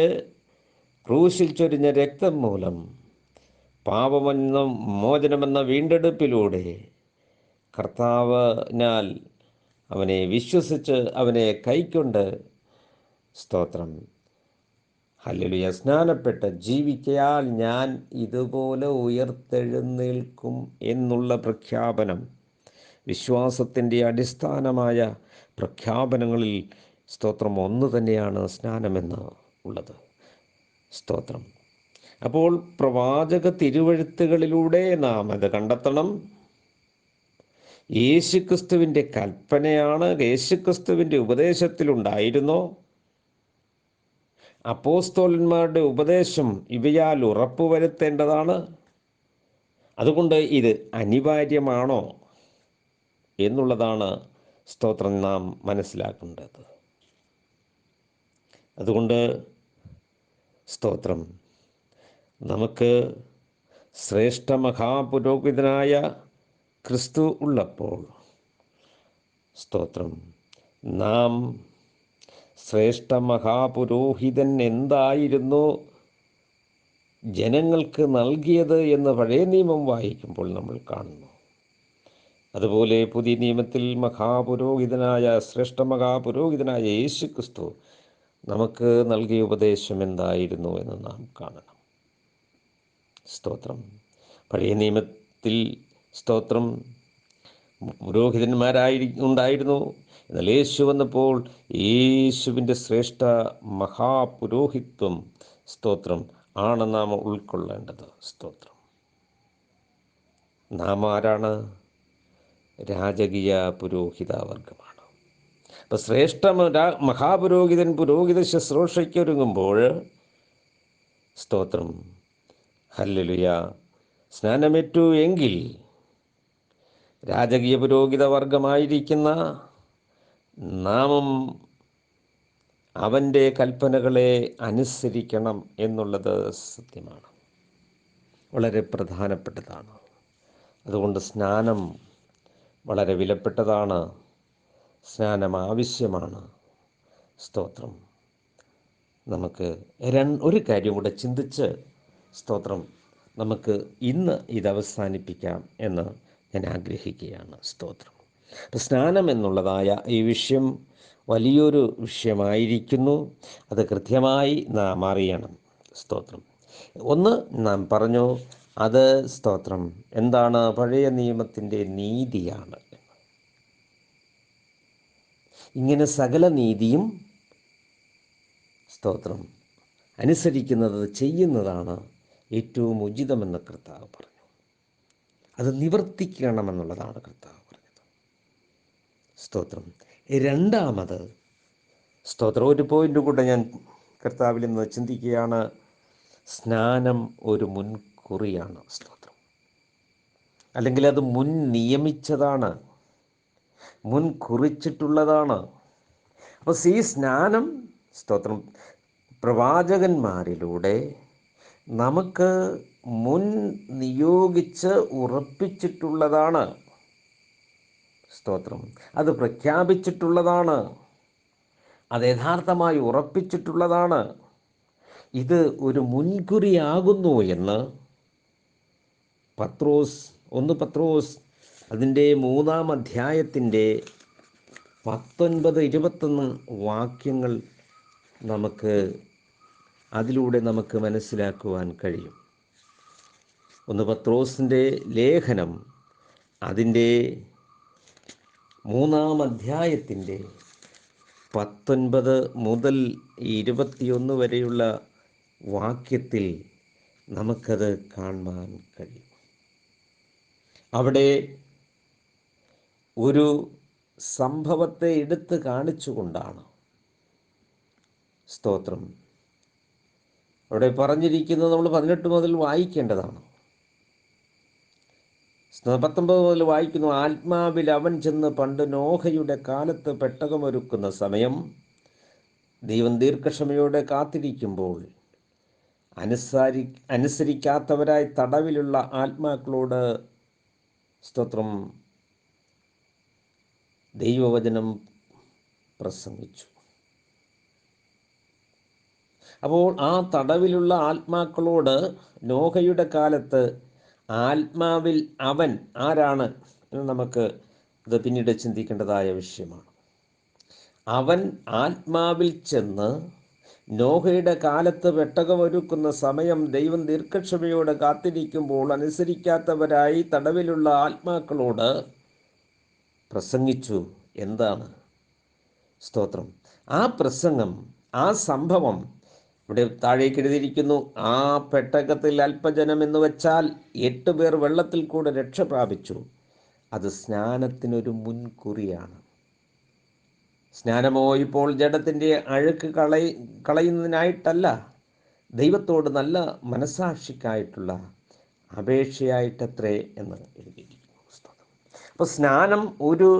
ക്രൂശിൽ ചൊരിഞ്ഞ രക്തം മൂലം പാപമെന്ന മോചനമെന്ന വീണ്ടെടുപ്പിലൂടെ കർത്താവിനാൽ അവനെ വിശ്വസിച്ച് അവനെ കൈക്കൊണ്ട് സ്തോത്രം ഹല്ലേലൂയ സ്നാനപ്പെട്ട് ജീവിക്കയാൽ ഞാൻ ഇതുപോലെ ഉയർത്തെഴുന്നേൽക്കും എന്നുള്ള പ്രഖ്യാപനം, വിശ്വാസത്തിൻ്റെ അടിസ്ഥാനമായ പ്രഖ്യാപനങ്ങളിൽ സ്തോത്രം ഒന്ന് തന്നെയാണ് സ്നാനമെന്ന് ഉള്ളത്. സ്തോത്രം. അപ്പോൾ പ്രവാചക തിരുവെഴുത്തുകളിലൂടെ നാം അത് കണ്ടെത്തണം. യേശുക്രിസ്തുവിൻ്റെ കൽപ്പനയാണ്, യേശുക്രിസ്തുവിൻ്റെ ഉപദേശത്തിലുണ്ടായിരുന്നോ? അപ്പോസ്തലന്മാരുടെ ഉപദേശം ഇവയാൽ ഉറപ്പുവരുത്തേണ്ടതാണ്. അതുകൊണ്ട് ഇത് അനിവാര്യമാണോ എന്നുള്ളതാണ് സ്തോത്രം നാം മനസ്സിലാക്കേണ്ടത്. അതുകൊണ്ട് സ്തോത്രം നമുക്ക് ശ്രേഷ്ഠ മഹാപുരോഹിതനായ ക്രിസ്തു ഉള്ളപ്പോൾ സ്തോത്രം നാം ശ്രേഷ്ഠ മഹാപുരോഹിതൻ എന്തായിരുന്നു ജനങ്ങൾക്ക് നൽകിയത് എന്ന് പഴയ നിയമം വായിക്കുമ്പോൾ നമ്മൾ കാണുന്നു. അതുപോലെ പുതിയ നിയമത്തിൽ ശ്രേഷ്ഠ മഹാപുരോഹിതനായ യേശു ക്രിസ്തു നമുക്ക് നൽകിയ ഉപദേശം എന്തായിരുന്നു എന്ന് നാം കാണണം. സ്തോത്രം. പഴയ നിയമത്തിൽ സ്തോത്രം ഉണ്ടായിരുന്നു. എന്നാൽ യേശു വന്നപ്പോൾ യേശുവിൻ്റെ ശ്രേഷ്ഠ മഹാപുരോഹിത്വം സ്തോത്രം ആണ് നാം ഉൾക്കൊള്ളേണ്ടത്. സ്തോത്രം. നാം ആരാണ്? രാജകീയ പുരോഹിതവർഗമാണ്. അപ്പം ശ്രേഷ്ഠ മഹാപുരോഹിതൻ പുരോഹിത ശുശ്രൂഷയ്ക്കൊരുങ്ങുമ്പോൾ സ്തോത്രം ഹല്ലേലൂയ സ്നാനമേറ്റു എങ്കിൽ രാജകീയ പുരോഹിതവർഗമായിരിക്കുന്ന നാമും അവൻ്റെ കൽപ്പനകളെ അനുസരിക്കണം എന്നുള്ളത് സത്യമാണ്, വളരെ പ്രധാനപ്പെട്ടതാണ്. അതുകൊണ്ട് സ്നാനം വളരെ വിലപ്പെട്ടതാണ്, സ്നാനം ആവശ്യമാണ്. സ്തോത്രം. നമുക്ക് ഒരു കാര്യം കൂടെ ചിന്തിച്ച് സ്തോത്രം നമുക്ക് ഇന്ന് ഇത് അവസാനിപ്പിക്കാം എന്ന് ഞാൻ ആഗ്രഹിക്കുകയാണ്. സ്തോത്രം. സ്നാനം എന്നുള്ളതായ ഈ വിഷയം വലിയൊരു വിഷയമായിരിക്കുന്നു. അത് കൃത്യമായി നാം അറിയണം. സ്തോത്രം. ഒന്ന് നാം പറഞ്ഞു, അത് സ്തോത്രം എന്താണ്? പഴയ നിയമത്തിൻ്റെ നീതിയാണ്. ഇങ്ങനെ സകല നീതിയും സ്തോത്രം അനുസരിക്കുന്നത്, ചെയ്യുന്നതാണ് ഏറ്റവും ഉചിതമെന്ന് കർത്താവ് പറഞ്ഞു. അത് നിവർത്തിക്കണമെന്നുള്ളതാണ് കർത്താവ് പറഞ്ഞത്. സ്തോത്രം. രണ്ടാമത് സ്തോത്രം ഒരു പോയിൻ്റ് കൂടെ ഞാൻ കർത്താവിൽ നിന്ന് ചിന്തിക്കുകയാണ്. സ്നാനം ഒരു മുൻകുറിയാണ്. സ്തോത്രം. അല്ലെങ്കിൽ അത് മുൻ നിയമിച്ചതാണ്, മുൻ കുറിച്ചിട്ടുള്ളതാണ്. അപ്പോൾ ഈ സ്നാനം സ്തോത്രം പ്രവാചകന്മാരിലൂടെ നമുക്ക് മുൻ നിയോഗിച്ച് ഉറപ്പിച്ചിട്ടുള്ളതാണ്. സ്തോത്രം. അത് പ്രഖ്യാപിച്ചിട്ടുള്ളതാണ്, അത് യഥാർത്ഥമായി ഉറപ്പിച്ചിട്ടുള്ളതാണ്. ഇത് ഒരു മുൻകുറിയാകുന്നു എന്ന് പത്രോസ് അതിൻ്റെ 3-ാം അധ്യായത്തിൻ്റെ 19-21 വാക്യങ്ങൾ നമുക്ക് അതിലൂടെ നമുക്ക് മനസ്സിലാക്കുവാൻ കഴിയും. 1 പത്രോസിൻ്റെ ലേഖനം അതിൻ്റെ 3-ാം അധ്യായത്തിൻ്റെ 19 മുതൽ 21 വരെയുള്ള വാക്യത്തിൽ നമുക്കത് കാണുവാൻ കഴിയും. അവിടെ ഒരു സംഭവത്തെ എടുത്ത് കാണിച്ചുകൊണ്ടാണ് സ്തോത്രം അവിടെ പറഞ്ഞിരിക്കുന്നത്. നമ്മൾ 18 മുതൽ വായിക്കേണ്ടതാണ്. 19 മുതൽ വായിക്കുന്നു. ആത്മാവിൽ അവൻ ചെന്ന് പണ്ട് നോഹയുടെ കാലത്ത് പെട്ടകമൊരുക്കുന്ന സമയം ദൈവം ദീർഘക്ഷമയോടെ കാത്തിരിക്കുമ്പോൾ അനുസരി അനുസരിക്കാത്തവരായി തടവിലുള്ള ആത്മാക്കളോട് സ്തോത്രം ദൈവവചനം പ്രസംഗിച്ചു. അപ്പോൾ ആ തടവിലുള്ള ആത്മാക്കളോട് നോഹയുടെ കാലത്ത് ആത്മാവിൽ അവൻ ആരാണ് എന്ന് നമുക്ക് ഇത് പിന്നീട് ചിന്തിക്കേണ്ടതായ വിഷയമാണ്. അവൻ ആത്മാവിൽ ചെന്ന് നോഹയുടെ കാലത്ത് പെട്ടകമൊരുക്കുന്ന സമയം ദൈവം ദീർഘക്ഷമയോടെ കാത്തിരിക്കുമ്പോൾ അനുസരിക്കാത്തവരായി തടവിലുള്ള ആത്മാക്കളോട് പ്രസംഗിച്ചു. എന്താണ്? സ്തോത്രം. ആ പ്രസംഗം, ആ സംഭവം ഇവിടെ താഴേക്ക് എഴുതിയിരിക്കുന്നു. ആ പെട്ടകത്തിൽ അല്പജനം എന്ന് വെച്ചാൽ 8 പേർ വെള്ളത്തിൽ കൂടെ രക്ഷ പ്രാപിച്ചു. അത് സ്നാനത്തിനൊരു മുൻകുറിയാണ്. സ്നാനമോ ഇപ്പോൾ ജഡത്തിൻ്റെ അഴുക്ക് കളയുന്നതിനായിട്ടല്ല, ദൈവത്തോട് നല്ല മനസാക്ഷിക്കായിട്ടുള്ള അപേക്ഷയായിട്ടത്രേ എന്ന് എഴുതിയിരിക്കുന്നു. അപ്പോൾ സ്നാനം ഒരു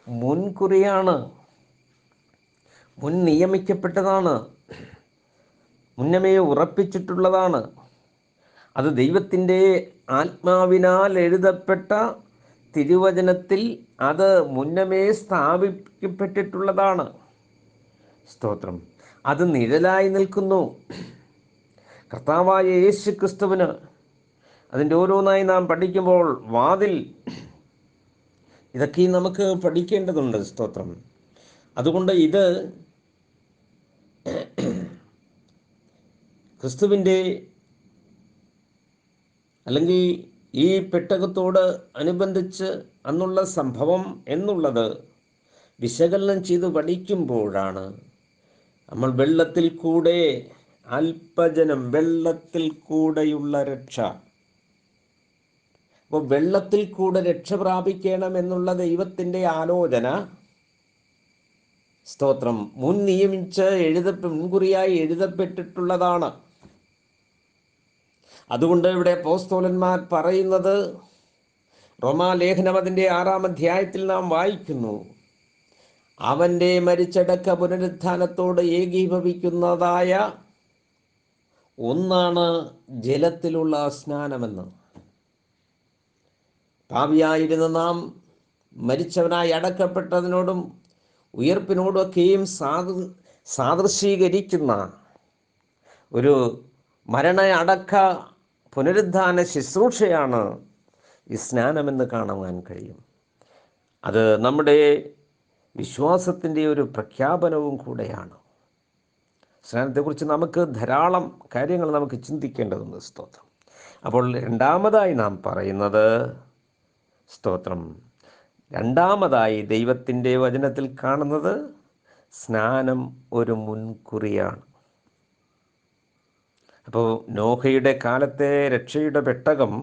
മുൻകുറിയാണ്, മുൻ നിയമിക്കപ്പെട്ടതാണ്, മുന്നമേ ഉറപ്പിച്ചിട്ടുള്ളതാണ്. അത് ദൈവത്തിൻ്റെ ആത്മാവിനാൽ എഴുതപ്പെട്ട തിരുവചനത്തിൽ അത് മുന്നമേ സ്ഥാപിക്കപ്പെട്ടിട്ടുള്ളതാണ്. സ്തോത്രം. അത് നിഴലായി നിൽക്കുന്നു. കർത്താവായ യേശു ക്രിസ്തുവിന് അതിൻ്റെ ഓരോന്നായി നാം പഠിക്കുമ്പോൾ വാതിൽ, ഇതൊക്കെ നമുക്ക് പഠിക്കേണ്ടതുണ്ട്. സ്തോത്രം. അതുകൊണ്ട് ഇത് ക്രിസ്തുവിൻ്റെ അല്ലെങ്കിൽ ഈ പെട്ടകത്തോട് അനുബന്ധിച്ച് അന്നുള്ള സംഭവം എന്നുള്ളത് വിശകലനം ചെയ്ത് പഠിക്കുമ്പോഴാണ് നമ്മൾ വെള്ളത്തിൽ കൂടെ അല്പജനം, വെള്ളത്തിൽ കൂടെയുള്ള രക്ഷ, അപ്പോൾ വെള്ളത്തിൽ കൂടെ രക്ഷ പ്രാപിക്കണം എന്നുള്ള ദൈവത്തിൻ്റെ ആലോചന, സ്തോത്രം, മുൻ നിയമിച്ച് മുൻകുറിയായി എഴുതപ്പെട്ടിട്ടുള്ളതാണ്. അതുകൊണ്ട് ഇവിടെ അപ്പോസ്തലന്മാർ പറയുന്നത്, റോമാലേഖനം അതിൻ്റെ 6-ാം അധ്യായത്തിൽ നാം വായിക്കുന്നു, അവൻ്റെ മരിച്ചടക്ക പുനരുത്ഥാനത്തോട് ഏകീഭവിക്കുന്നതായ ഒന്നാണ് ജലത്തിലുള്ള സ്നാനമെന്ന്. പാപിയായിരുന്ന നാം മരിച്ചവനായി അടക്കപ്പെട്ടതിനോടും ഉയർപ്പിനോടൊക്കെയും സാദൃശീകരിക്കുന്ന ഒരു മരണ അടക്ക പുനരുദ്ധാന ശുശ്രൂഷയാണ് ഈ സ്നാനമെന്ന് കാണുവാൻ കഴിയും. അത് നമ്മുടെ വിശ്വാസത്തിൻ്റെ ഒരു പ്രഖ്യാപനവും കൂടെയാണ്. സ്നാനത്തെക്കുറിച്ച് നമുക്ക് ധാരാളം കാര്യങ്ങൾ നമുക്ക് ചിന്തിക്കേണ്ടതുണ്ട്. സ്തോത്രം. അപ്പോൾ രണ്ടാമതായി നാം പറയുന്നത്, സ്തോത്രം, രണ്ടാമതായി ദൈവത്തിൻ്റെ വചനത്തിൽ കാണുന്നത് സ്നാനം ഒരു മുൻകുറിയാണ്. അപ്പോൾ നോഹയുടെ കാലത്തെ രക്ഷയുടെ പെട്ടകം,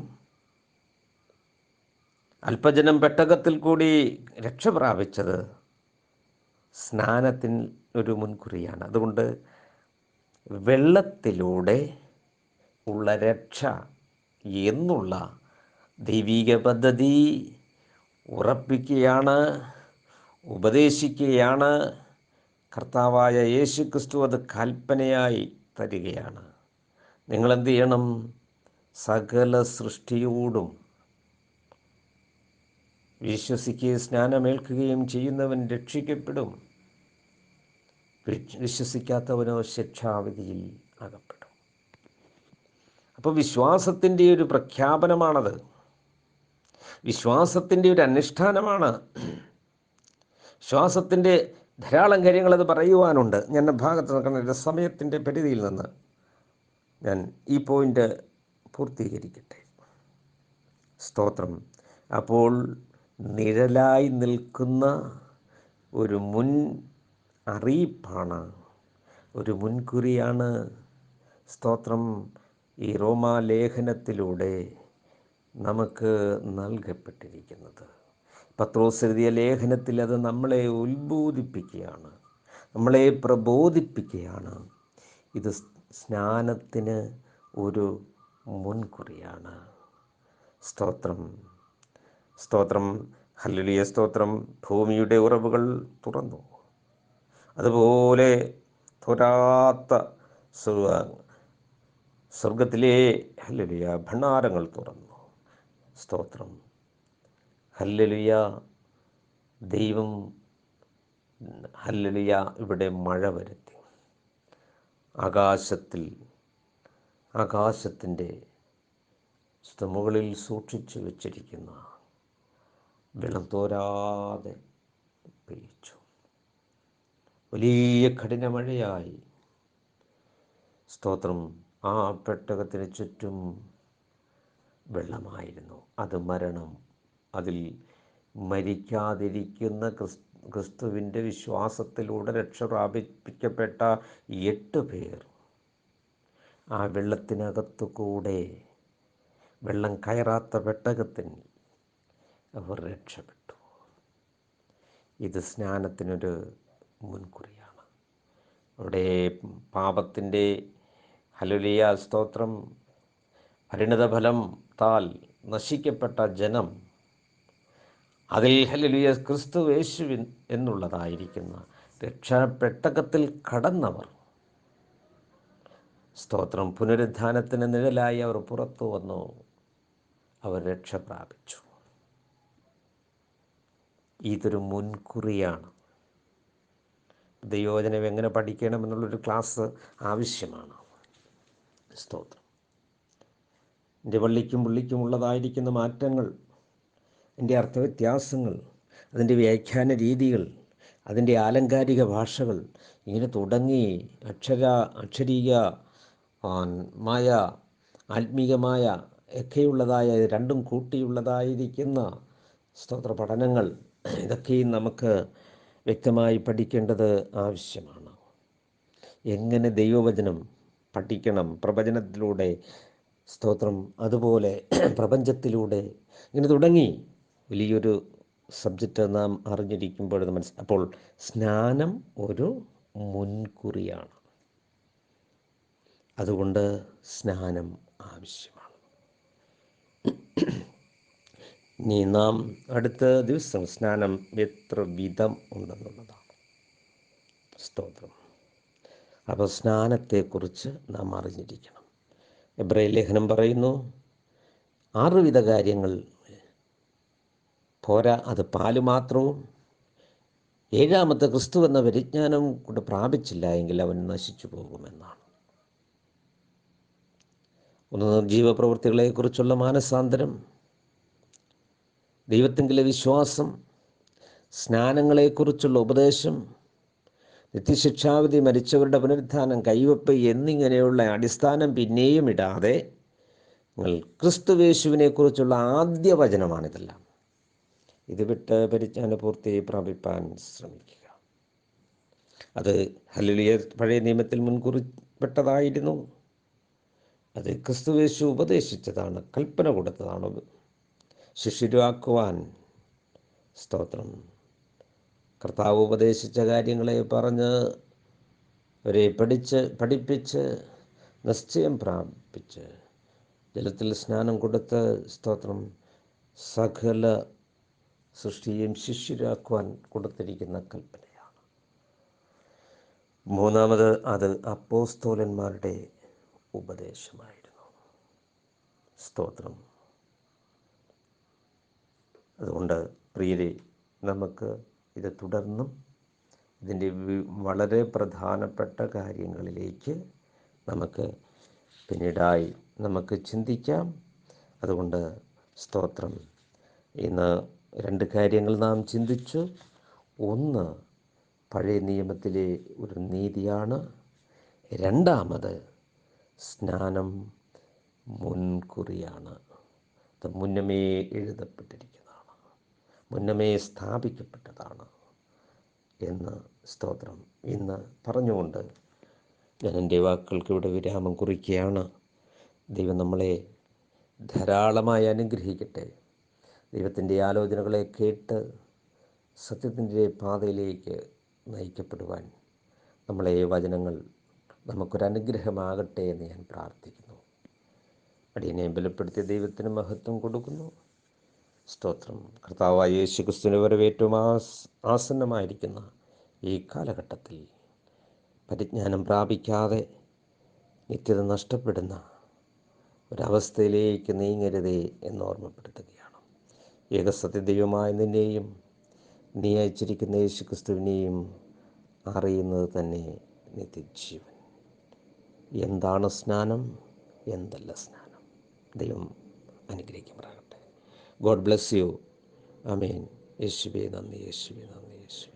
അല്പജനം പെട്ടകത്തിൽ കൂടി രക്ഷ പ്രാപിച്ചത് സ്നാനത്തിന് ഒരു മുൻകുറിയാണ്. അതുകൊണ്ട് വെള്ളത്തിലൂടെ ഉള്ള രക്ഷ എന്നുള്ള ദൈവിക പദ്ധതി ഉറപ്പിക്കുകയാണ്, ഉപദേശിക്കുകയാണ് കർത്താവായ യേശു ക്രിസ്തു. അത് കൽപ്പനയായി തരികയാണ്. നിങ്ങളെന്ത് ചെയ്യണം? സകല സൃഷ്ടിയോടും വിശ്വസിക്കുകയും സ്നാനമേൽക്കുകയും ചെയ്യുന്നവൻ രക്ഷിക്കപ്പെടും, വിശ്വസിക്കാത്തവനോ ശിക്ഷാവിധിയിൽ അകപ്പെടും. അപ്പോൾ വിശ്വാസത്തിൻ്റെ ഒരു പ്രഖ്യാപനമാണത്, വിശ്വാസത്തിൻ്റെ ഒരു അനുഷ്ഠാനമാണ്. വിശ്വാസത്തിൻ്റെ ധാരാളം കാര്യങ്ങളത് പറയുവാനുണ്ട്. ഞാൻ ഭാഗത്ത് നിൽക്കുന്ന സമയത്തിൻ്റെ പരിധിയിൽ നിന്ന് ഞാൻ ഈ പോയിൻ്റ് പൂർത്തീകരിക്കട്ടെ. സ്തോത്രം. അപ്പോൾ നിഴലായി നിൽക്കുന്ന ഒരു മുൻ അറിയിപ്പാണ്, ഒരു മുൻകുറിയാണ്, സ്തോത്രം, ഈ റോമാലേഖനത്തിലൂടെ നമുക്ക് നൽകപ്പെട്ടിരിക്കുന്നത്. പത്രോസ് എഴുതിയ ലേഖനത്തിൽ അത് നമ്മളെ ഉത്ബോധിപ്പിക്കുകയാണ്, നമ്മളെ പ്രബോധിപ്പിക്കുകയാണ്. ഇത് സ്നാനത്തിന് ഒരു മുൻകുറിയാണ്. സ്തോത്രം, സ്തോത്രം, ഹല്ലേലൂയ, സ്തോത്രം. ഭൂമിയുടെ ഉറവുകൾ തുറന്നു, അതുപോലെ തോരാത്ത സ്വർഗത്തിലെ ഹല്ലേലൂയ ഭണ്ഡാരങ്ങൾ തുറന്നു. സ്തോത്രം. ഹല്ലേലൂയ. ദൈവം ഹല്ലേലൂയ ഇവിടെ മഴ വരുത്തി. ആകാശത്തിൻ്റെ മുകളിൽ സൂക്ഷിച്ചു വച്ചിരിക്കുന്ന വെള്ളം തോരാതെ പെയ്ച്ചു. വലിയ കഠിന മഴയായി. സ്തോത്രം. ആ പെട്ടകത്തിന് ചുറ്റും വെള്ളമായിരുന്നു. അത് മരണം. അതിൽ മരിക്കാതിരിക്കുന്ന ക്രിസ്തുവിൻ്റെ വിശ്വാസത്തിലൂടെ രക്ഷ പ്രാപിപ്പിക്കപ്പെട്ട 8 പേർ ആ വെള്ളത്തിനകത്തു കൂടെ, വെള്ളം കയറാത്ത പെട്ടകത്തിൽ അവർ രക്ഷപ്പെട്ടു. ഇത് സ്നാനത്തിനൊരു മുൻകുറിയാണ്. അവിടെ പാപത്തിൻ്റെ ഹല്ലേലൂയ സ്തോത്രം പരിണതഫലത്താൽ നശിക്കപ്പെട്ട ജനം, അതിൽ ഹല്ലേലൂയ ക്രിസ്തു യേശുവിൻ എന്നുള്ളതായിരിക്കുന്ന രക്ഷാപെട്ടകത്തിൽ കടന്നവർ, സ്തോത്രം, പുനരുദ്ധാനത്തിന് നിഴലായി അവർ പുറത്തു വന്നു. അവർ രക്ഷ പ്രാപിച്ചു. ഇതൊരു മുൻകുറിയാണ്. ദൈവവചനം എങ്ങനെ പഠിക്കണമെന്നുള്ളൊരു ക്ലാസ് ആവശ്യമാണ്. സ്തോത്രം. എൻ്റെ പള്ളിക്കും പുള്ളിക്കുമുള്ളതായിരിക്കുന്ന മാറ്റങ്ങൾ, അതിൻ്റെ അർത്ഥവ്യത്യാസങ്ങൾ, അതിൻ്റെ വ്യാഖ്യാന രീതികൾ, അതിൻ്റെ ആലങ്കാരിക ഭാഷകൾ, ഇങ്ങനെ തുടങ്ങി അക്ഷരീയ മായ ആത്മീകമായ ഒക്കെയുള്ളതായ രണ്ടും കൂട്ടിയുള്ളതായിരിക്കുന്ന സ്തോത്ര പഠനങ്ങൾ, ഇതൊക്കെയും നമുക്ക് വ്യക്തമായി പഠിക്കേണ്ടത് ആവശ്യമാണ്. എങ്ങനെ ദൈവവചനം പഠിക്കണം, പ്രവചനത്തിലൂടെ, സ്തോത്രം, അതുപോലെ പ്രപഞ്ചത്തിലൂടെ, ഇങ്ങനെ തുടങ്ങി വലിയൊരു സബ്ജക്റ്റ് നാം അറിഞ്ഞിരിക്കുമ്പോൾ അപ്പോൾ സ്നാനം ഒരു മുൻകുറിയാണ്. അതുകൊണ്ട് സ്നാനം ആവശ്യമാണ്. ഇനി നാം അടുത്ത ദിവസം സ്നാനം എത്ര വിധം ഉണ്ടെന്നുള്ളതാണ്. സ്തോത്രം. അപ്പോൾ സ്നാനത്തെക്കുറിച്ച് നാം അറിഞ്ഞിരിക്കണം. എബ്രായ ലേഖനം പറയുന്നു 6 വിധ കാര്യങ്ങൾ പോരാ, അത് പാല് മാത്രവും. 7ാമത്തെ ക്രിസ്തു എന്ന പരിജ്ഞാനം കൊണ്ട് പ്രാപിച്ചില്ല എങ്കിൽ അവൻ നശിച്ചു പോകുമെന്നാണ്. ഒന്ന് ജീവപ്രവൃത്തികളെക്കുറിച്ചുള്ള മാനസാന്തരം, ദൈവത്തിങ്കിലെ വിശ്വാസം, സ്നാനങ്ങളെക്കുറിച്ചുള്ള ഉപദേശം, നിത്യശിക്ഷാവിധി, മരിച്ചവരുടെ പുനരുദ്ധാനം, കൈവെപ്പ് എന്നിങ്ങനെയുള്ള അടിസ്ഥാനം പിന്നെയും ഇടാതെ നിങ്ങൾ ക്രിസ്തുവേശുവിനെക്കുറിച്ചുള്ള ആദ്യ വചനമാണിതെല്ലാം. ഇത് വിട്ട് പരിജ്ഞാന പൂർത്തി പ്രാപിപ്പാൻ ശ്രമിക്കുക. അത് ഹല്ലേലൂയ പഴയ നിയമത്തിൽ മുൻകുറിപ്പെട്ടതായിരുന്നു. അത് ക്രിസ്തുവേശു ഉപദേശിച്ചതാണ്, കൽപ്പന കൊടുത്തതാണ്. ശിഷ്യരാക്കുവാൻ, സ്തോത്രം, കർത്താവ് ഉപദേശിച്ച കാര്യങ്ങളെ പറഞ്ഞ് അവരെ പഠിപ്പിച്ച് നിശ്ചയം പ്രാപിച്ച് ജലത്തിൽ സ്നാനം കൊടുത്ത്, സ്തോത്രം, സകല സൃഷ്ടിയും ശിഷ്യരാക്കുവാൻ കൊടുത്തിരിക്കുന്ന കൽപ്പനയാണ്. 3ാമത് അത് അപ്പോസ്തലന്മാരുടെ ഉപദേശമായിരുന്നു. സ്തോത്രം. അതുകൊണ്ട് പ്രിയരെ, നമുക്ക് ഇത് തുടർന്നും ഇതിൻ്റെ വളരെ പ്രധാനപ്പെട്ട കാര്യങ്ങളിലേക്ക് നമുക്ക് പിന്നീടായി നമുക്ക് ചിന്തിക്കാം. അതുകൊണ്ട് സ്തോത്രം, ഇന്ന് 2 കാര്യങ്ങൾ നാം ചിന്തിച്ചു. ഒന്ന്, പഴയ നിയമത്തിലെ ഒരു നീതിയാണ്. 2ാമത്, സ്നാനം മുൻകുറിയാണ്. അത് മുന്നമേ എഴുതപ്പെട്ടിരിക്കുന്നതാണ്, മുന്നമേ സ്ഥാപിക്കപ്പെട്ടതാണ് എന്ന്, സ്തോത്രം, ഇന്ന് പറഞ്ഞുകൊണ്ട് ഞാൻ എൻ്റെ വാക്കുകൾക്ക് ഇവിടെ വിരാമം കുറിക്കുകയാണ്. ദൈവം നമ്മളെ ധാരാളമായി അനുഗ്രഹിക്കട്ടെ. ദൈവത്തിൻ്റെ ആലോചനകളെ കേട്ട് സത്യത്തിൻ്റെ പാതയിലേക്ക് നയിക്കപ്പെടുവാൻ നമ്മളെ വചനങ്ങൾ നമുക്കൊരനുഗ്രഹമാകട്ടെ എന്ന് ഞാൻ പ്രാർത്ഥിക്കുന്നു. അടിയനെ ബലപ്പെടുത്തിയ ദൈവത്തിന് മഹത്വം കൊടുക്കുന്നു. സ്തോത്രം. കർത്താവായ യേശു ക്രിസ്തുവിൻ്റെ വരവേറ്റവും ആസന്നമായിരിക്കുന്ന ഈ കാലഘട്ടത്തിൽ പരിജ്ഞാനം പ്രാപിക്കാതെ നിത്യത നഷ്ടപ്പെടുന്ന ഒരവസ്ഥയിലേക്ക് നീങ്ങരുതേ എന്ന് ഓർമ്മപ്പെടുത്തുകയാണ്. ഏകസത്യ ദൈവമായ നിന്നെയും നീ അയച്ചിരിക്കുന്ന യേശുക്രിസ്തുവിനെയും അറിയുന്നത് തന്നെ നിത്യജീവൻ. എന്താണ് സ്നാനം? എന്തല്ല സ്നാനം? ദൈവം അനുഗ്രഹിക്കുമാറാകട്ടെ. God bless you. ആമേൻ. യേശുവേ നന്ദി, യേശുവേ നന്ദി, യേശുവേ.